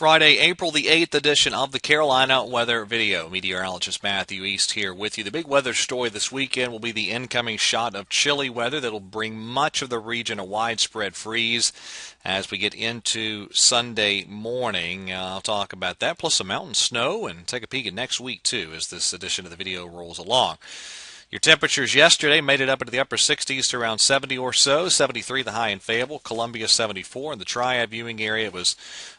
Friday, April the 8th edition of the Carolina Weather Video. Meteorologist Matthew East here with you. The big weather story this weekend will be the incoming shot of chilly weather that will bring much of the region a widespread freeze as we get into Sunday morning. I'll talk about that, plus some mountain snow, and take a peek at next week, too, as this edition of the video rolls along. Your temperatures yesterday made it up into the upper 60s to around 70 or so. 73 the high in Fayetteville, Columbia 74. In the Triad viewing area, it was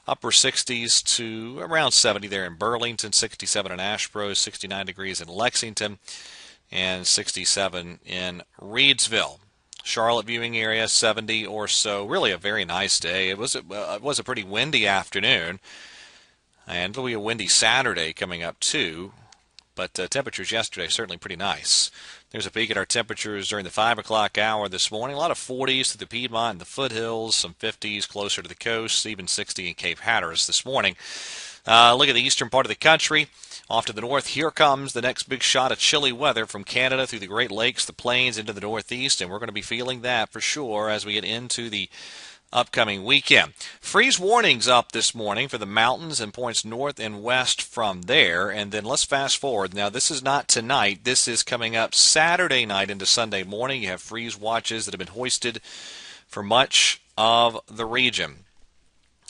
upper 60s to around 70 there in Burlington, 67 in Asheboro, 69 degrees in Lexington, and 67 in Reedsville. Charlotte viewing area, 70 or so. Really a very nice day. It was a pretty windy afternoon, and it'll be a windy Saturday coming up too. But temperatures yesterday certainly pretty nice. There's a peek at our temperatures during the 5 o'clock hour this morning. A lot of 40s through the Piedmont and the foothills, some 50s closer to the coast, even 60 in Cape Hatteras this morning. Look at the eastern part of the country. Off to the north, here comes the next big shot of chilly weather from Canada through the Great Lakes, the plains, into the northeast, and we're going to be feeling that for sure as we get into the upcoming weekend. Freeze warnings up this morning for the mountains and points north and west from there. And then let's fast forward. Now, this is not tonight. This is coming up Saturday night into Sunday morning. You have freeze watches that have been hoisted for much of the region.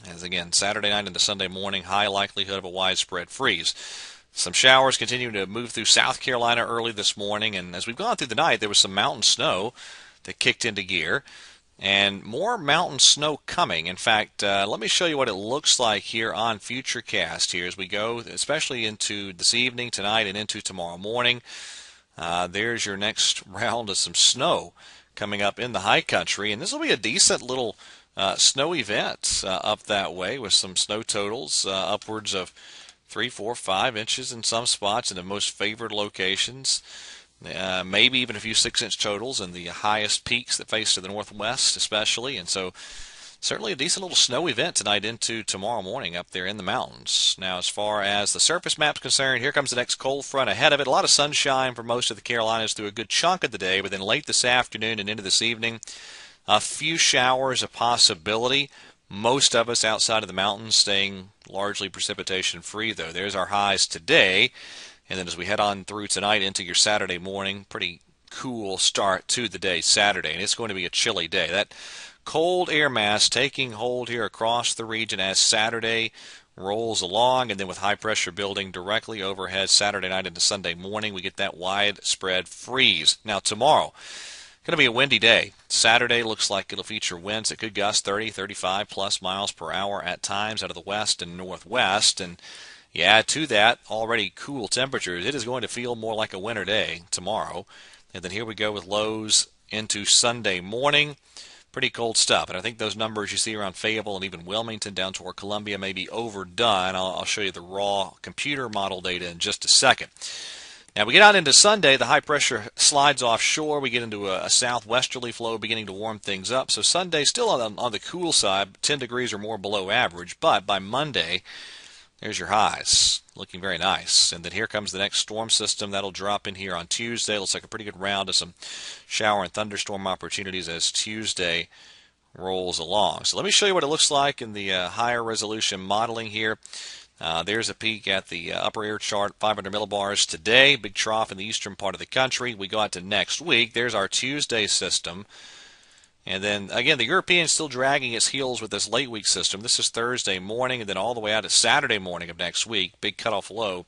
As again, Saturday night into Sunday morning, high likelihood of a widespread freeze. Some showers continue to move through South Carolina early this morning. And as we've gone through the night, there was some mountain snow that kicked into gear. And more mountain snow coming. In fact, let me show you what it looks like here on Futurecast here as we go, especially into this evening, tonight, and into tomorrow morning. There's your next round of some snow coming up in the high country. And this will be a decent little snow event up that way with some snow totals upwards of 3, 4, 5 inches in some spots in the most favored locations. Maybe even a few 6-inch totals in the highest peaks that face to the northwest especially. And so certainly a decent little snow event tonight into tomorrow morning up there in the mountains. Now, as far as the surface map's concerned, here comes the next cold front ahead of it. A lot of sunshine for most of the Carolinas through a good chunk of the day, but then late this afternoon and into this evening, a few showers a possibility. Most of us outside of the mountains staying largely precipitation free, though. There's our highs today. And then as we head on through tonight into your Saturday morning, pretty cool start to the day Saturday. And it's going to be a chilly day. That cold air mass taking hold here across the region as Saturday rolls along. And then with high pressure building directly overhead Saturday night into Sunday morning, we get that widespread freeze. Now tomorrow, going to be a windy day. Saturday looks like it'll feature winds that could gust 30, 35 plus miles per hour at times out of the west and northwest. And you add to that already cool temperatures, it is going to feel more like a winter day tomorrow. And then here we go with lows into Sunday morning. Pretty cold stuff. And I think those numbers you see around Fayetteville and even Wilmington down toward Columbia may be overdone. I'll show you the raw computer model data in just a second. Now we get out into Sunday, the high pressure slides offshore. We get into a southwesterly flow beginning to warm things up. So Sunday still on the cool side, 10 degrees or more below average. But by Monday, there's your highs, looking very nice. And then here comes the next storm system. That'll drop in here on Tuesday. Looks like a pretty good round of some shower and thunderstorm opportunities as Tuesday rolls along. So let me show you what it looks like in the higher resolution modeling here. There's a peek at the upper air chart, 500 millibars today. Big trough in the eastern part of the country. We go out to next week. There's our Tuesday system. And then, again, the European still dragging its heels with this late week system. This is Thursday morning, and then all the way out to Saturday morning of next week. Big cutoff low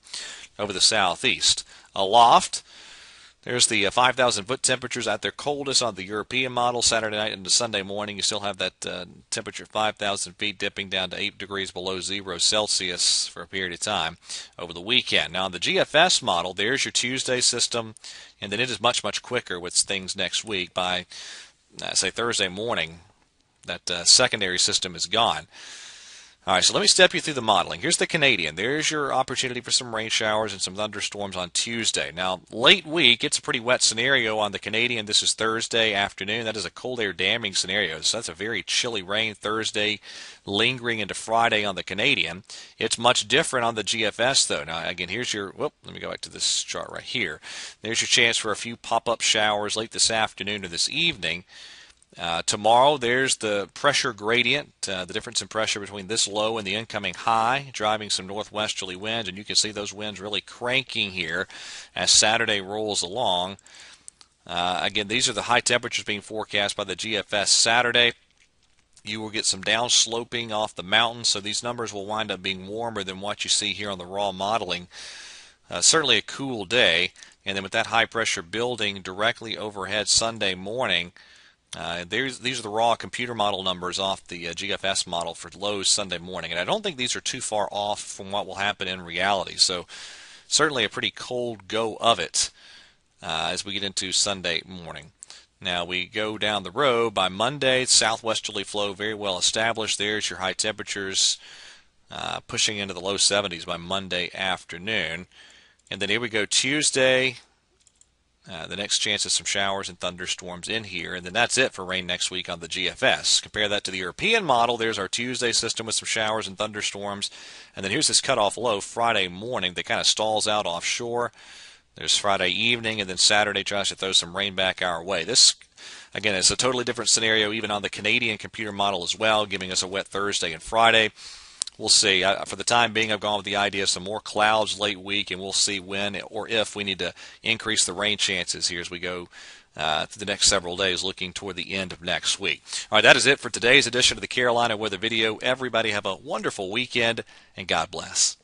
over the southeast. Aloft, there's the 5,000-foot temperatures at their coldest on the European model. Saturday night into Sunday morning, you still have that temperature 5,000 feet dipping down to 8 degrees below 0 Celsius for a period of time over the weekend. Now, on the GFS model, there's your Tuesday system, and then it is much, much quicker with things next week. By say Thursday morning, that secondary system is gone. All right, so let me step you through the modeling. Here's the Canadian. There's your opportunity for some rain showers and some thunderstorms on Tuesday. Now, late week, it's a pretty wet scenario on the Canadian. This is Thursday afternoon. That is a cold air damming scenario. So that's a very chilly rain Thursday, lingering into Friday on the Canadian. It's much different on the GFS, though. Now, again, here's your, let me go back to this chart right here. There's your chance for a few pop-up showers late this afternoon or this evening. Tomorrow, there's the pressure gradient, the difference in pressure between this low and the incoming high, driving some northwesterly winds, and you can see those winds really cranking here as Saturday rolls along. Again, these are the high temperatures being forecast by the GFS Saturday. You will get some downsloping off the mountain, so these numbers will wind up being warmer than what you see here on the raw modeling. Certainly a cool day, and then with that high pressure building directly overhead Sunday morning, these are the raw computer model numbers off the GFS model for lows Sunday morning, and I don't think these are too far off from what will happen in reality. So certainly a pretty cold go of it as we get into Sunday morning. Now we go down the road. By Monday, southwesterly flow very well established. There's your high temperatures pushing into the low 70s by Monday afternoon. And then here we go Tuesday. The next chance of some showers and thunderstorms in here, and then that's it for rain next week on the GFS. Compare that to the European model. There's our Tuesday system with some showers and thunderstorms, and then here's this cutoff low Friday morning that kind of stalls out offshore. There's Friday evening, and then Saturday tries to throw some rain back our way. This, again, is a totally different scenario even on the Canadian computer model as well, giving us a wet Thursday and Friday. We'll see. For the time being, I've gone with the idea of some more clouds late week, and we'll see when or if we need to increase the rain chances here as we go through the next several days, looking toward the end of next week. All right, that is it for today's edition of the Carolina Weather Video. Everybody have a wonderful weekend, and God bless.